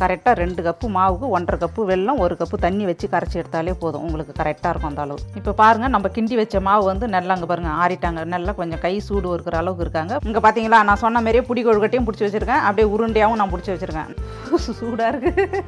கரெக்டாக 2 கப்பு மாவுக்கு 1.5 கப்பு வெல்லம் 1 கப்பு தண்ணி வச்சு கரைச்சி எடுத்தாலே போதும், உங்களுக்கு கரெக்டாக இருக்கும் அந்த அளவு. இப்போ பாருங்கள், நம்ம கிண்டி வச்ச மாவு வந்து நல்லா அங்கே பாருங்கள் ஆறிட்டாங்க, நல்லா கொஞ்சம் கை சூடு இருக்கிற அளவுக்கு இருக்காங்க. இங்கே பார்த்தீங்களா, நான் சொன்ன மாதிரியே புடி கொழுக்கட்டையும் பிடிச்சி வச்சுருக்கேன், அப்படியே உருண்டையாகவும் நான் பிடிச்சி வச்சுருக்கேன். சூடாக இருக்குது.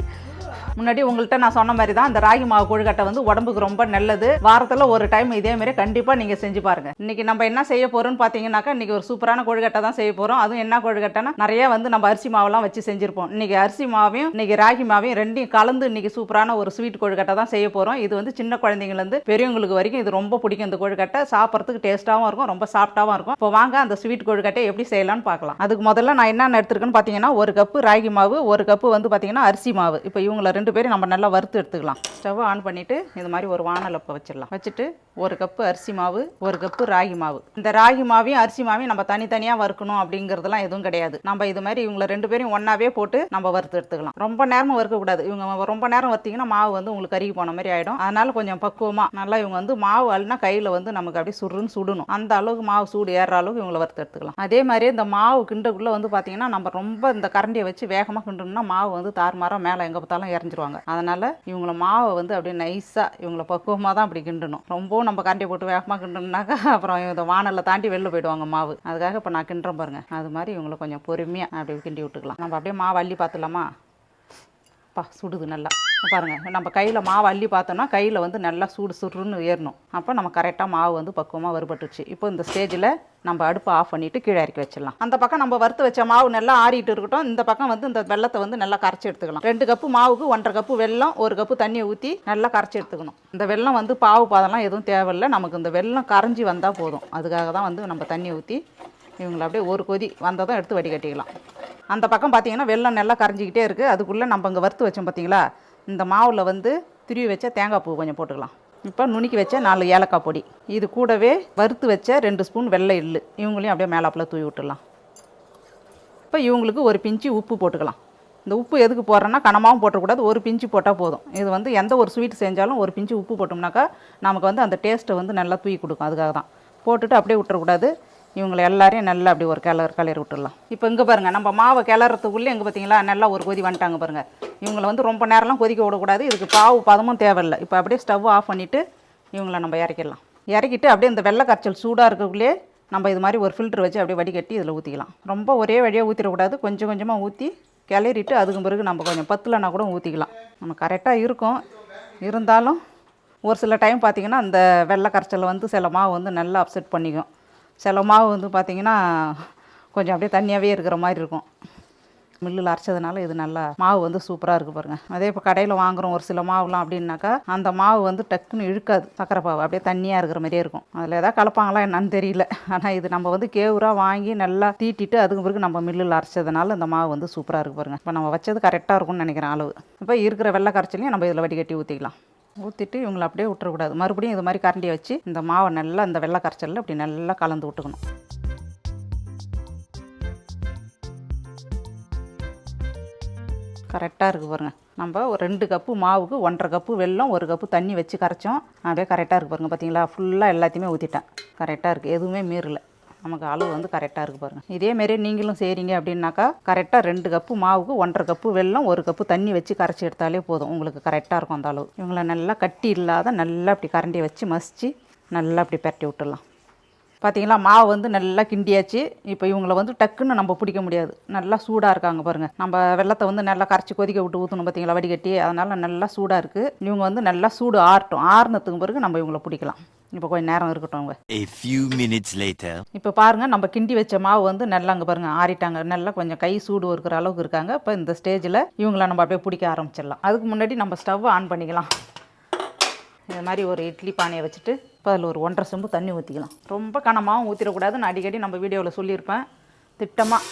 முன்னாடி உங்கள்கிட்ட நான் சொன்ன மாதிரி தான், இந்த ராகி மாவு கொழுக்கட்டை வந்து உடம்புக்கு ரொம்ப நல்லது. வாரத்தில் ஒரு டைம் இதேமாரி கண்டிப்பாக நீங்கள் செஞ்சு பாருங்கள். இன்றைக்கி நம்ம என்ன செய்ய போகிறோம்னு பார்த்தீங்கன்னாக்கா, இன்றைக்கி ஒரு சூப்பரான கொழுக்கட்டை தான் செய்ய போகிறோம். அதுவும் என்ன கொழுக்கட்டைனா, நிறைய வந்து நம்ம அரிசி மாவெல்லாம் வச்சு செஞ்சுருப்போம். இன்றைக்கி அரிசி மாவையும் இன்றைக்கி ராகி மாவையும் ரெண்டையும் கலந்து இன்றைக்கி சூப்பரான ஒரு ஸ்வீட் கொழுக்கட்டை தான் செய்ய போகிறோம். இது வந்து சின்ன குழந்தைங்கலேருந்து பெரியவங்களுக்கு வரைக்கும் இது ரொம்ப பிடிக்கும். இந்த கொழுக்கட்டை சாப்பிட்றதுக்கு டேஸ்ட்டாகவும் இருக்கும், ரொம்ப சாஃப்ட்டாகவும் இருக்கும். இப்போ வாங்க அந்த ஸ்வீட் கொழுக்கட்டை எப்படி செய்யலாம்னு பார்க்கலாம். அதுக்கு முதல்ல நான் என்னென்ன எடுத்துருக்கேன்னு பார்த்தீங்கன்னா, 1 கப்பு ராகி மாவு, 1 கப்பு வந்து பார்த்தீங்கன்னா அரிசி மாவு. இப்போ இவங்களை 2 பேரும் நம்ம நல்லா வறுத்து எடுத்துக்கலாம். ஸ்டவ் ஆன் பண்ணிவிட்டு இது மாதிரி ஒரு வானல் வச்சிடலாம். வச்சுட்டு 1 கப்பு அரிசி மாவு, 1 கப்பு ராகி மாவு. இந்த ராகி மாவையும் அரிசி மாவையும் நம்ம தனித்தனியாக வறுக்கணும் அப்படிங்கிறதுலாம் எதுவும் கிடையாது. நம்ம இது மாதிரி இவங்களை 2 பேரையும் ஒன்றாவே போட்டு நம்ம வறுத்து எடுத்துக்கலாம். ரொம்ப நேரமும் வறுக்கக்கூடாது. இவங்க ரொம்ப நேரம் வறுத்தீங்கன்னா மாவு வந்து உங்களுக்கு கருகி போன மாதிரி ஆகிடும். அதனால கொஞ்சம் பக்குவமாக நல்லா இவங்க வந்து மாவு அள்ளினா கையில் வந்து நமக்கு அப்படியே சுருன்னு சுடணும். அந்த அளவுக்கு மாவு சூடு ஏற அளவுக்கு இவங்களை வறுத்து எடுத்துக்கலாம். அதே மாதிரி இந்த மாவு கிண்டக்குள்ளே வந்து பார்த்தீங்கன்னா, நம்ம ரொம்ப இந்த கரண்டியை வச்சு வேகமாக கிண்டணும்னா மாவு வந்து தாறுமாறாக மேலே எங்கே பார்த்தாலும் இறஞ்சிருவாங்க. அதனால் இவங்கள மாவை வந்து அப்படியே நைஸாக இவங்கள பக்குவமாக தான் அப்படி கிண்டணும். ரொம்பவும் நம்ம கரண்டியை போட்டு வேகமாக கிண்டணும்னாக்கா அப்புறம் இந்த வானலில் தாண்டி வெளில போயிடுவாங்க மாவு. அதுக்காக இப்போ நான் கிண்டுறேன் பாருங்க. அது மாதிரி இவங்களை கொஞ்சம் பொறுமையாக அப்படியே கிண்டி விட்டுக்கலாம். நம்ம அப்படியே மாவு அள்ளி பார்த்துலாமா? சுடுது நல்லா பாருங்கள். நம்ம கையில் மாவு அள்ளி பார்த்தோம்னா கையில் வந்து நல்லா சூடு சுருன்னு ஏறணும். அப்போ நம்ம கரெக்டாக மாவு வந்து பக்குவமாக வறுபட்டுச்சு. இப்போ இந்த ஸ்டேஜில் நம்ம அடுப்பை ஆஃப் பண்ணிவிட்டு கீழே இறக்கி வச்சிடலாம். அந்த பக்கம் நம்ம வறுத்து வச்ச மாவு நல்லா ஆறிட்டு இருக்கட்டும். இந்த பக்கம் வந்து இந்த வெள்ளத்தை வந்து நல்லா கரைச்சி எடுத்துக்கலாம். 2 கப்பு மாவுக்கு 1.5 கப்பு வெல்லம், 1 கப்பு தண்ணியை ஊற்றி நல்லா கரைச்சி எடுத்துக்கணும். இந்த வெல்லம் வந்து பாவு பாதெல்லாம் எதுவும் தேவையில்லை, நமக்கு இந்த வெல்லம் கரைஞ்சி வந்தால் போதும். அதுக்காக தான் வந்து நம்ம தண்ணியை ஊற்றி இவங்களை அப்படியே ஒரு கொதி வந்ததும் எடுத்து வடிகட்டிக்கலாம். அந்த பக்கம் பார்த்தீங்கன்னா வெல்லம் நல்லா கரைஞ்சிக்கிட்டே இருக்குது. அதுக்குள்ளே நம்ம இங்கே வறுத்து வச்சோம் பார்த்தீங்களா, இந்த மாவில் வந்து துருவி வச்ச தேங்காய் பூ கொஞ்சம் போட்டுக்கலாம். இப்போ நுணுக்கி வச்ச 4 ஏலக்காய் பொடி, இது கூடவே வறுத்து வச்ச 2 ஸ்பூன் வெள்ளை எள்ளு, இவங்களையும் அப்படியே மேலாப்பில் தூவி விட்டுடலாம். இப்போ இவங்களுக்கு ஒரு பிஞ்சு உப்பு போட்டுக்கலாம். இந்த உப்பு எதுக்கு போடுறோன்னா, கனமாகவும் போட்டக்கூடாது, ஒரு பிஞ்சு போட்டால் போதும். இது வந்து எந்த ஒரு ஸ்வீட் செஞ்சாலும் ஒரு பிஞ்சு உப்பு போட்டோம்னாக்கா நமக்கு வந்து அந்த டேஸ்ட்டை வந்து நல்லா தூவி கொடுக்கும். அதுக்காக தான் போட்டுட்டு அப்படியே விட்டுறக்கூடாது. இவங்களை எல்லாரையும் நல்லா அப்படி ஒரு கிளறி விட்டுடலாம். இப்போ இங்கே பாருங்கள், நம்ம மாவை கிளறதுக்குள்ளே எங்கே பார்த்தீங்களா நல்லா ஒரு கொதி வந்துட்டாங்க பாருங்கள். இவங்களை வந்து ரொம்ப நேரம்லாம் கொதிக்க விடக்கூடாது, இதுக்கு பாவு பதமும் தேவையில்லை. இப்போ அப்படியே ஸ்டவ் ஆஃப் பண்ணிவிட்டு இவங்களை நம்ம இறக்கிடலாம். இறக்கிட்டு அப்படியே இந்த வெள்ளை கரைச்சல் சூடாக இருக்கக்குள்ளே நம்ம இது மாதிரி ஒரு ஃபில்ட்ரு வச்சு அப்படியே வடிகட்டி இதில் ஊற்றிக்கலாம். ரொம்ப ஒரே வழியாக ஊற்றிடக்கூடாது, கொஞ்சம் கொஞ்சமாக ஊற்றி கிளறிட்டு அதுக்கு பிறகு நம்ம கொஞ்சம் பத்தலைன்னா கூட ஊற்றிக்கலாம். நம்ம கரெக்டாக இருக்கும். இருந்தாலும் ஒரு சில டைம் பார்த்திங்கன்னா இந்த வெள்ளை கரைச்சல் வந்து சில மாவு வந்து நல்லா அப்செட் பண்ணிக்கும். சில மாவு வந்து பார்த்திங்கன்னா கொஞ்சம் அப்படியே தண்ணியாகவே இருக்கிற மாதிரி இருக்கும். மில்லில் அரைச்சதுனால இது நல்லா மாவு வந்து சூப்பராக இருக்குது பாருங்கள். அதே இப்போ கடையில் வாங்குகிறோம் ஒரு சில மாவுலாம் அப்படின்னாக்கா அந்த மாவு வந்து டக்குன்னு இழுக்காது, சக்கரை பாவு அப்படியே தண்ணியாக இருக்கிற மாதிரியே இருக்கும். அதில் எதாவது கலப்பாங்களா என்னன்னு தெரியல. ஆனால் இது நம்ம வந்து கேவுராக வாங்கி நல்லா தீட்டிட்டு அதுக்கு பிறகு நம்ம மில்லில் அரைச்சதுனால இந்த மாவு வந்து சூப்பராக இருக்குது பாருங்கள். இப்போ நம்ம வச்சது கரெக்டாக இருக்கும்னு நினைக்கிறேன் அளவு. இப்போ இருக்கிற வெள்ளை கரைச்சலையும் நம்ம இதில் வடிகட்டி ஊற்றிக்கலாம். ஊற்றிட்டு இவங்களை அப்படியே விட்டுறக்கூடாது. மறுபடியும் இது மாதிரி கரண்டியை வச்சு இந்த மாவை நல்லா இந்த வெள்ளை கரைச்சலில் அப்படி நல்லா கலந்து விட்டுக்கணும். கரெக்டாக இருக்குது பாருங்கள். நம்ம ஒரு 2 கப்பு மாவுக்கு 1.5 கப்பு வெல்லம், 1 கப்பு தண்ணி வச்சு கரைச்சோம். அப்படியே கரெக்டாக இருக்குது பாருங்கள். பார்த்தீங்களா, ஃபுல்லாக எல்லாத்தையுமே ஊற்றிட்டேன். கரெக்டாக இருக்குது, எதுவுமே மீறல. நமக்கு அளவு வந்து கரெக்டாக இருக்குது பாருங்கள். இதேமாரி நீங்களும் செய்கிறீங்க அப்படின்னாக்கா கரெக்டாக 2 கப்பு மாவுக்கு 1.5 கப்பு வெல்லம், 1 கப்பு தண்ணி வச்சு கரைச்சி எடுத்தாலே போதும், உங்களுக்கு கரெக்டாக இருக்கும் அந்த அளவு. இவங்களை நல்லா கட்டி இல்லாத நல்லா அப்படி கரண்டியை வச்சு மசித்து நல்லா அப்படி பரட்டி விட்டுடலாம். பார்த்தீங்களா, மாவு வந்து நல்லா கிண்டியாச்சு. இப்போ இவங்களை வந்து டக்குன்னு நம்ம பிடிக்க முடியாது, நல்லா சூடாக இருக்காங்க பாருங்கள். நம்ம வெள்ளத்தை வந்து நல்லா கரைச்சி கொதிக்க விட்டு ஊற்றணும் பார்த்தீங்களா வடிகட்டி, அதனால் நல்லா சூடாக இருக்குது. இவங்க வந்து நல்லா சூடு ஆறட்டும். ஆறுனதுக்கு பிறகு நம்ம இவங்களை பிடிக்கலாம். இப்போ கொஞ்சம் நேரம் இருக்கட்டும். அவங்க A few minutes later. இப்போ பாருங்கள், நம்ம கிண்டி வச்ச மாவு வந்து நல்லா அங்கே பாருங்கள் ஆறிட்டாங்க. நல்லா கொஞ்சம் கை சூடு இருக்கிற அளவுக்கு இருக்காங்க. இப்போ இந்த ஸ்டேஜில் இவங்களை நம்ம அப்படியே பிடிக்க ஆரம்பிச்சிடலாம். அதுக்கு முன்னாடி நம்ம ஸ்டவ் ஆன் பண்ணிக்கலாம். இது மாதிரி ஒரு இட்லி பானையை வச்சுட்டு இப்போ அதில் ஒரு 1.5 செம்பு தண்ணி ஊற்றிக்கலாம். ரொம்ப கனமாகவும் ஊற்றிடக்கூடாது. நான் அடிக்கடி நம்ம வீடியோவில் சொல்லியிருப்பேன், திட்டமாக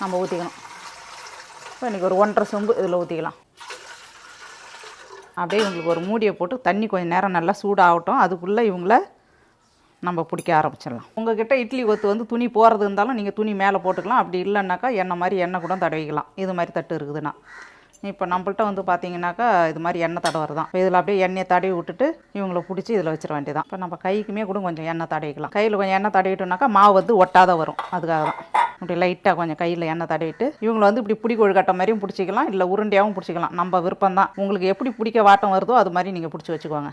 நம்ம ஊற்றிக்கணும். இப்போ இன்றைக்கி ஒரு 1.5 செம்பு இதில் ஊற்றிக்கலாம். அப்படியே இவங்களுக்கு ஒரு மூடியை போட்டு தண்ணி கொஞ்சம் நேரம் நல்லா சூடாகட்டும். அதுக்குள்ளே இவங்களை நம்ம பிடிக்க ஆரம்பிச்சிடலாம். உங்கள்கிட்ட இட்லி ஒத்து வந்து துணி போகிறது இருந்தாலும் நீங்கள் துணி மேலே போட்டுக்கலாம். அப்படி இல்லைன்னாக்கா எண்ணெய் மாதிரி எண்ணெய் கூட தடவிக்கலாம். இது மாதிரி தட்டு இருக்குதுன்னா இப்போ நம்மள்ட்ட வந்து பார்த்தீங்கன்னாக்கா இது மாதிரி எண்ணெய் தடவை தான். இதில் அப்படியே எண்ணெயை தடவி விட்டுட்டு இவங்களை பிடிச்சி இதில் வச்சிட வேண்டியதான். இப்போ நம்ம கைக்குமே கூட கொஞ்சம் எண்ணெய் தடவிக்கலாம். கையில் கொஞ்சம் எண்ணெய் தடவிட்டோம்னாக்கா மாவு வந்து ஒட்டாத வரும். அதுக்காக தான் அப்படி லைட்டாக கொஞ்சம் கையில் எண்ணெய் தடவிட்டு இவங்களை வந்து இப்படி பிடி கொழுக்கட்டை மாதிரியும் பிடிச்சிக்கலாம், இல்லை உருண்டையாகவும் பிடிச்சிக்கலாம். நம்ம விருப்பம் தான். உங்களுக்கு எப்படி பிடிக்க வாட்டம் வருதோ அது மாதிரி நீங்கள் பிடிச்சி வச்சுக்கோங்க.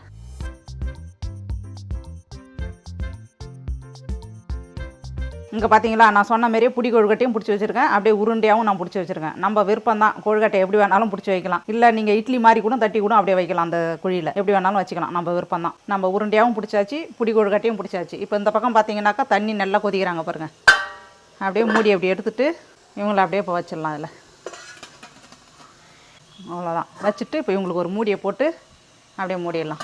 இங்கே பார்த்தீங்களா, நான் சொன்ன மாதிரியே பிடி கொழுக்கட்டையும் பிடிச்சி வச்சுருக்கேன், அப்படியே உருண்டையாகவும் நான் பிடிச்சி வச்சுருக்கேன். நம்ம விருப்பம் தான். கொழுக்கட்டை எப்படி வேணாலும் பிடிச்சி வைக்கலாம், இல்லை நீங்கள் இட்லி மாதிரி கூட தட்டி கூட அப்படியே வைக்கலாம். அந்த குழியில் எப்படி வேணாலும் வச்சுக்கலாம், நம்ம விருப்பம் தான். நம்ம உருண்டையாகவும் பிடிச்சாச்சு, பிடி கொழுக்கட்டையும் பிடிச்சாச்சு. இப்போ இந்த பக்கம் பார்த்தீங்கன்னாக்கா தண்ணி நல்லா கொதிக்கிறாங்க பாருங்கள். அப்படியே மூடி அப்படி எடுத்துகிட்டு இவங்களை அப்படியே இப்போ வச்சிடலாம். அதில் அவ்வளோதான் வச்சுட்டு இப்போ இவங்களுக்கு ஒரு மூடியை போட்டு அப்படியே மூடிடலாம்.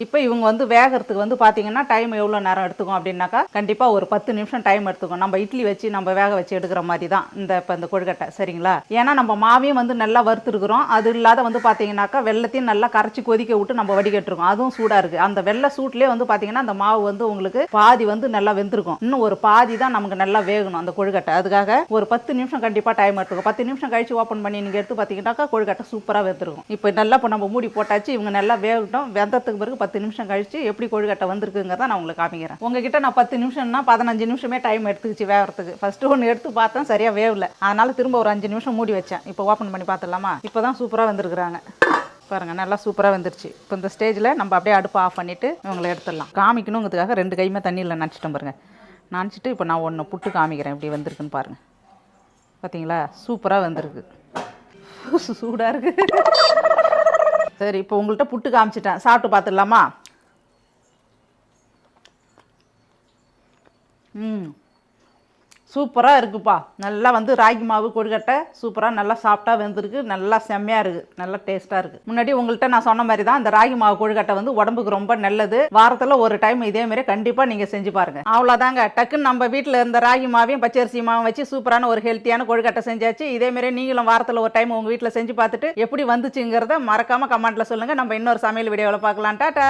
இப்போ இவங்க வந்து வேகிறதுக்கு வந்து பார்த்தீங்கன்னா டைம் எவ்வளோ நேரம் எடுத்துக்கும் அப்படின்னாக்கா கண்டிப்பாக ஒரு 10 நிமிஷம் டைம் எடுத்துக்கும். நம்ம இட்லி வச்சு நம்ம வேக வச்சு எடுக்கிற மாதிரி தான் இப்போ இந்த கொழுக்கட்டை, சரிங்களா? ஏன்னா நம்ம மாவையும் வந்து நல்லா வறுத்துருக்குறோம். அது இல்லாத வந்து பார்த்தீங்கன்னாக்கா வெள்ளத்தையும் நல்லா கரைச்சி கொதிக்க விட்டு நம்ம வடிகட்டிருக்கோம். அதுவும் சூடாக இருக்குது. அந்த வெள்ளை சூட்லேயே வந்து பார்த்தீங்கன்னா அந்த மாவு வந்து உங்களுக்கு பாதி வந்து நல்லா வெந்திருக்கும். இன்னும் ஒரு பாதி தான் நமக்கு நல்லா வேகணும் அந்த கொழுக்கட்டை. அதுக்காக ஒரு 10 நிமிஷம் கண்டிப்பாக டைம் எடுத்துக்கும். 10 நிமிஷம் கழிச்சு ஓப்பன் பண்ணி நீங்கள் எடுத்து பார்த்தீங்கன்னாக்கா கொழுக்கட்டை சூப்பராக வெந்திருக்கும். இப்போ நல்லா இப்போ நம்ம மூடி போட்டாச்சு. இவங்க நல்லா வேகட்டும். வெந்ததுக்கு பிறகு 10 நிமிஷம் கழிச்சு எப்படி கொழுக்கட்டை வந்திருக்குங்கிறத நான் உங்களுக்கு காமிக்கிறேன். உங்ககிட்ட நான் 10 நிமிஷம்னா 15 நிமிஷமே டைம் எடுத்துக்கிச்சு வேகிறதுக்கு. ஃபர்ஸ்ட் ஒன்று எடுத்து பார்த்தேன், சரியாக வேவல. அதனால திரும்ப ஒரு 5 நிமிஷம் மூடி வச்சேன். இப்போ ஓப்பன் பண்ணி பார்த்துடலாமா? இப்போ தான் சூப்பராக வந்திருக்குறாங்க பாருங்கள், நல்லா சூப்பராக வந்துருச்சு. இப்போ இந்த ஸ்டேஜில் நம்ம அப்படியே அடுப்பு ஆஃப் பண்ணிவிட்டு இவங்களை எடுத்துடலாம். காமிக்கணுங்கிறதுக்காக 2 கையுமே தண்ணியில் நினச்சிட்டேன் பாருங்கள். நினச்சிட்டு இப்போ நான் ஒன்று புட்டு காமிக்கிறேன் எப்படி வந்திருக்குன்னு பாருங்கள். பார்த்தீங்களா, சூப்பராக வந்திருக்கு. சூடாக இருக்குது. சரி, இப்போ உங்கள்கிட்ட புட்டு காமிச்சிட்டேன், சாப்பிட்டு பார்த்துடலாமா? சூப்பராக இருக்குப்பா. நல்லா வந்து ராகி மாவு கொழுக்கட்டை சூப்பராக நல்லா சாஃப்டாக வெந்திருக்கு. நல்லா செம்மையாக இருக்குது, நல்லா டேஸ்ட்டாக இருக்குது. முன்னாடி உங்கள்கிட்ட நான் சொன்ன மாதிரி தான் இந்த ராகி மாவு கொழுக்கட்டை வந்து உடம்புக்கு ரொம்ப நல்லது. வாரத்தில் ஒரு டைம் இதேமாரி கண்டிப்பாக நீங்கள் செஞ்சு பாருங்கள். அவ்வளோதாங்க, டக்குன்னு நம்ம வீட்டில் இருந்த ராகி மாவையும் பச்சரிசி மாவும் வச்சு சூப்பரான ஒரு ஹெல்த்தியான கொழுக்கட்டை செஞ்சாச்சு. இதேமாரி நீங்களும் வாரத்தில் ஒரு டைம் உங்கள் வீட்டில் செஞ்சு பார்த்துட்டு எப்படி வந்துச்சுங்கிறத மறக்காமல் கமெண்ட்டில் சொல்லுங்கள். நம்ம இன்னொரு சமையல் வீடியோவில் பார்க்கலாம். டாட்டா.